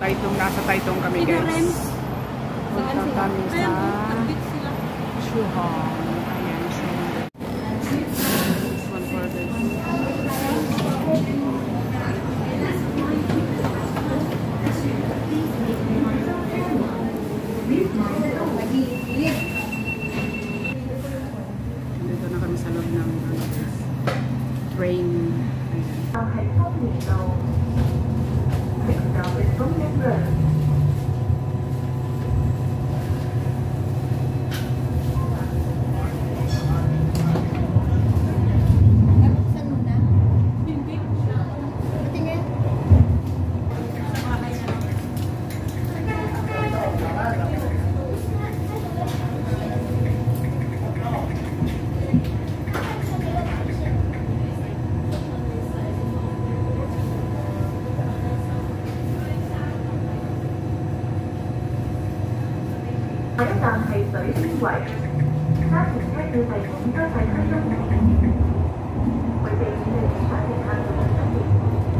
Taytong, nasa Taytong kami guys. Punta kami sa Shuhong. Ayan, Shuhong. This one for the dito na kami sa loob ng train.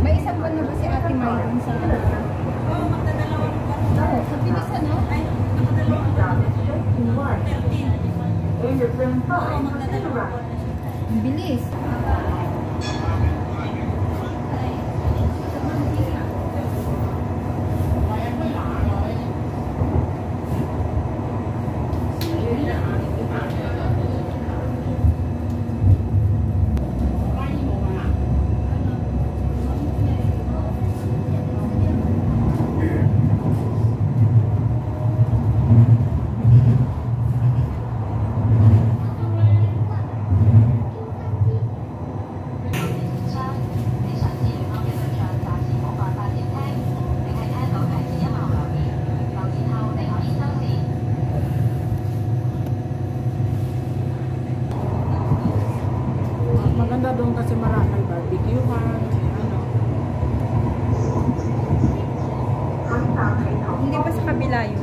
May isang buwan na ba si Ate Mayroon sa... Oo, magdadalawang buwan. Oo, sa bilis ano? Ay, magdadalawang buwan. 13. Oo, magdadalawang buwan. Ang bilis. Maganda doon kasi marami barbecue kan. Hindi ba sa kabila yun?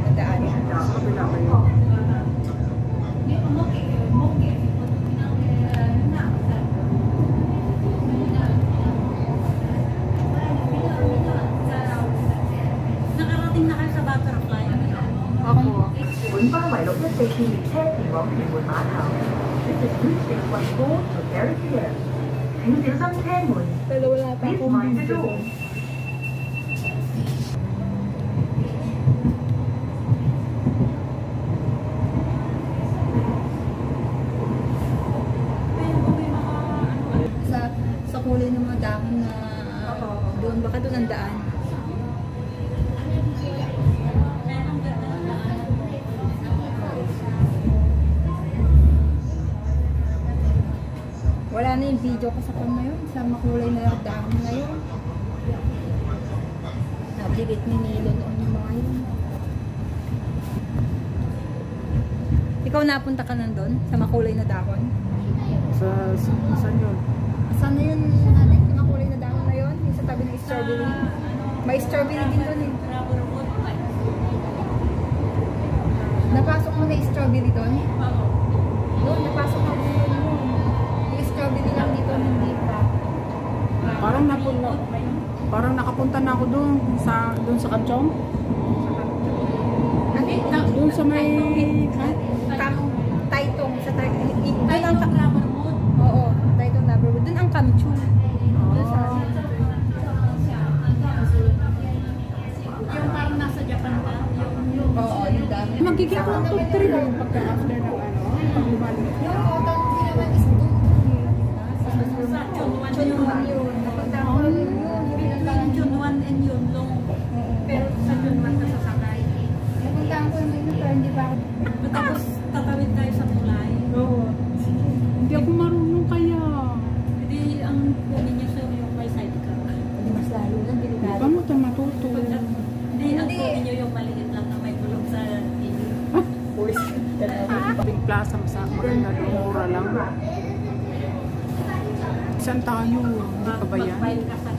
Nadaan? Sa kabila kayo. Nakarating na kayo sa butterfly? Ako. 本巴圍614列車前往屯門碼頭。This is Route 614 to Gary Pier。請小心車門。 Pero wala pa Please akong mind the video. door. Sa kulay ng mga dahon na doon, baka doon ang daan. Wala na yung video ko sa kanya yun, sa makulay na dahon na yun. Nabigit ni Nilo noon yung mga yun. Ikaw napunta ka nandun sa makulay na dahon? Saan yun? Saan na yun natin? Yung makulay na dahon na yun? Yung sa tabi ng strawberry? May strawberry din doon eh. Napasok mo na yung strawberry doon? Doon, napasok na doon yun. Yung strawberry lang dito, hindi pa. Parang nakapunta na ako doon sa Kanchong. Doon sa may Taytong sa Taytong. Doon ang Neighborhood. Oo, Taytong Neighborhood. Doon ang Kamchu. Doon sa yung parang nasa Japan ka. Oo, yung dami. magiging top 3 yung pagka-after ng pag lumalik. Yung autumn din naman is doon. Sa June 1 yun. Napunta ko yun. June 1 and yun long. Pero sa June 1 ka sasakay. Napunta ko yun pero hindi ba ako. Tapos tatawid tayo sa tulay. Oo. Hindi ako marunong kaya. Hindi ang kunin niya sa yung may sidecar. Hindi mas lalo lang. Paano ito matuto? Hindi, ang kunin niyo yung maliit lang na may bulong sa Big Plaza, maganda doon, mura lang. Saan tayo? Hindi pa ba yan? Mag-file ka sa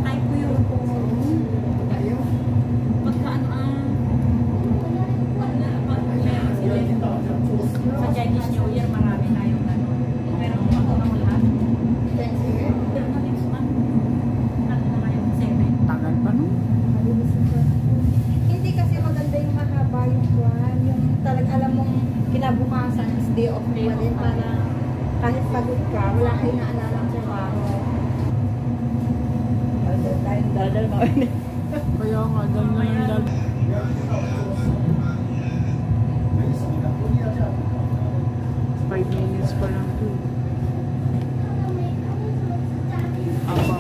type ko yun. Pagka sa Chinese New Year, marami tayong pero kung ako naman lahat. Pero na next month, ano na yung 7. Tagal pa no? kinabukasan is day off mo pa din para kahit pagod ka, wala kayo naalalang trabaho. Daldal mo. Kaya nga, dal na lang dal. 5 minutes pa lang to. Apa.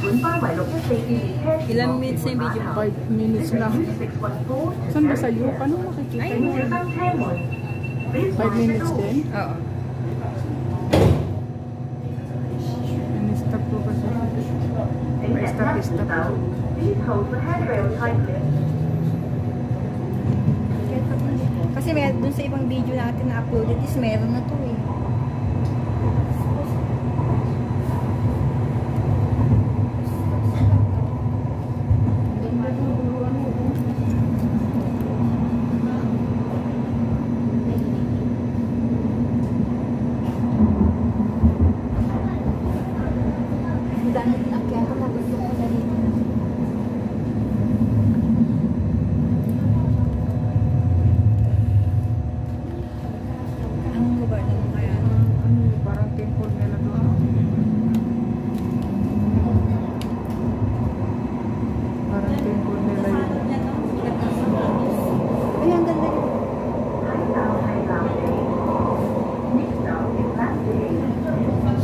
本班為614列車 Ilang minutes na yung video? 5 minutes lang. 614 Saan ba sa iyo? Paano makikita Ay, mo? 5 minutes din? Oo. In-stop ko kasi. Pa-stop. Please hold for handrail tightly. Kasi meron dun sa ibang video natin na uploaded is meron na to eh. Dami din akyat ko na gusto ko na dito. Anong lugar naman kaya? Parang temple nila doon. Parang temple nila yun. Ay, ang ganda yun.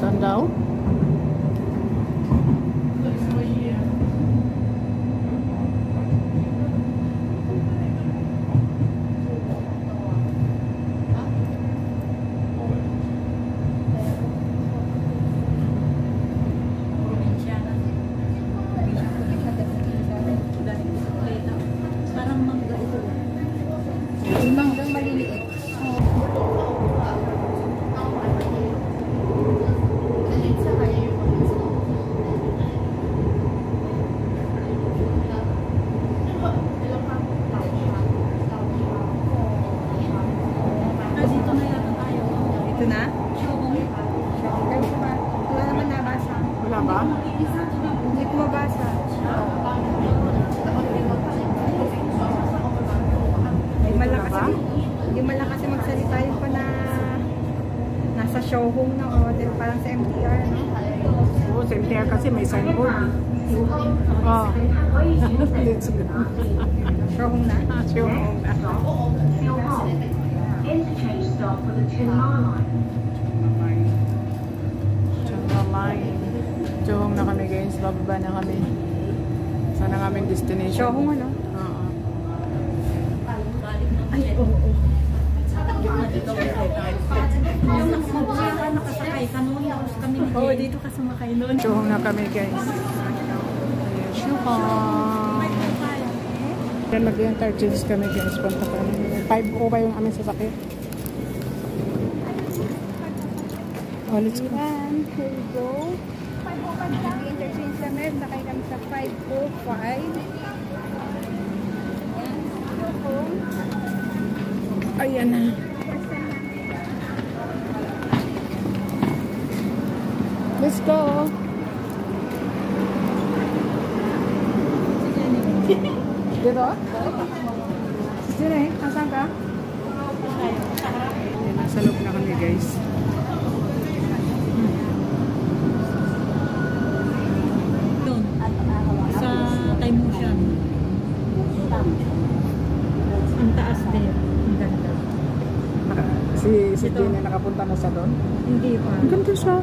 Saan daw? Parang mangga ito. Yung manggang maliliit. Dito na yata tayo. Ito na? Pero wala naman nabasa. Wala ba? Hindi ko mabasa. Ay, malakas ba? Hindi malakas magsalita yung pa na nasa showroom ng hotel, parang sa MTR, no? Oo, sa MTR kasi may signboard. Oh. Let's go. Showroom na? Sure. Interchange stop for the Chinmar line. Line. Chuhong na kami guys. Bababa na kami. Saan ang aming destination? Showroom, ano? Oo. Ay, oo. Yung nakasakay ka noon, tapos kami ni Oo, dito ka sumakay nun. Chuhong na kami guys. Chuhong. Yan nag-interchange kami guys. Punta kami. 5 ba yung aming sasakyan? Oh, let's go. Ayan, here we go. 505 lang. Interchange kami. Sakay kami sa 505. Ayan na. Let's go. Dito? Sino eh? Asan ka? Ayan, nasa loob na kami guys. doon. Sa Time Motion. Ang taas din. Ang ganda. Si Dina nakapunta na sa doon. Hindi pa. Ang ganda siya.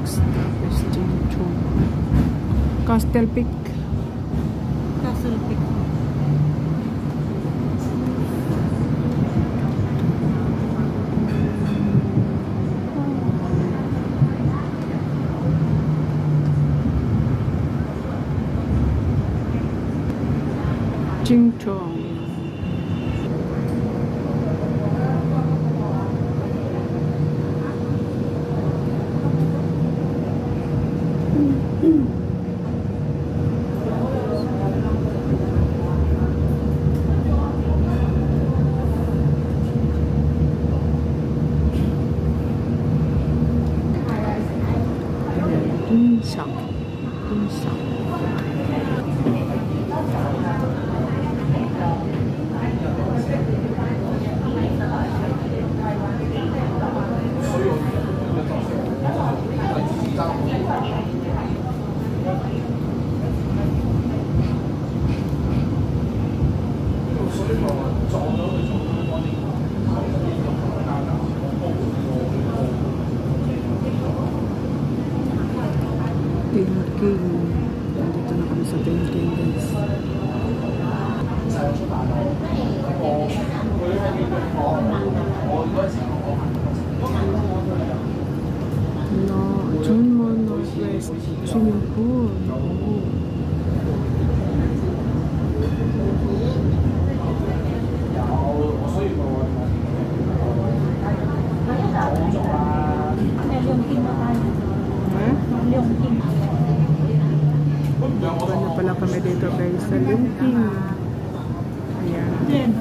Stop. Castle Peak. Castle Peak. Ching Chong. Dunsan. Dunsan. Thinking. Nandito na kami sa thinking, guys. No, Junmon Northwest Swimming Pool. Oh. Leong King na tayo. Leong King. Ano pala kami dito, guys, sa Leong King. Ayan.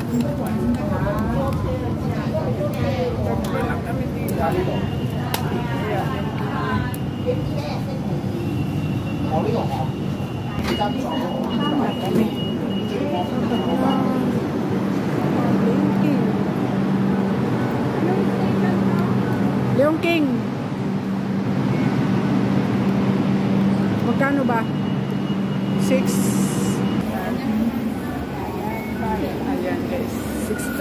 Leong King. Magkano ba? 6. Ayan, guys, $6.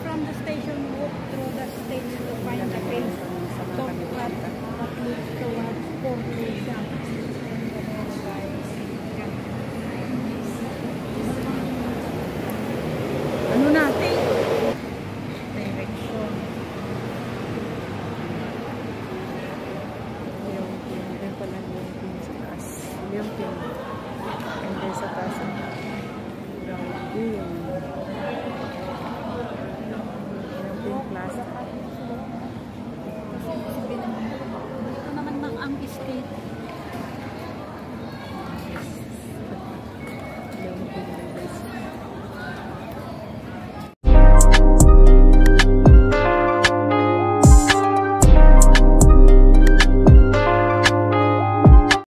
From the station, walk through the stage to find the place. Don't cut at least towards Portugal. Ano na? Direction. Leong King. Ayan pala Leong King sa taas. Leong King. And then sa taas.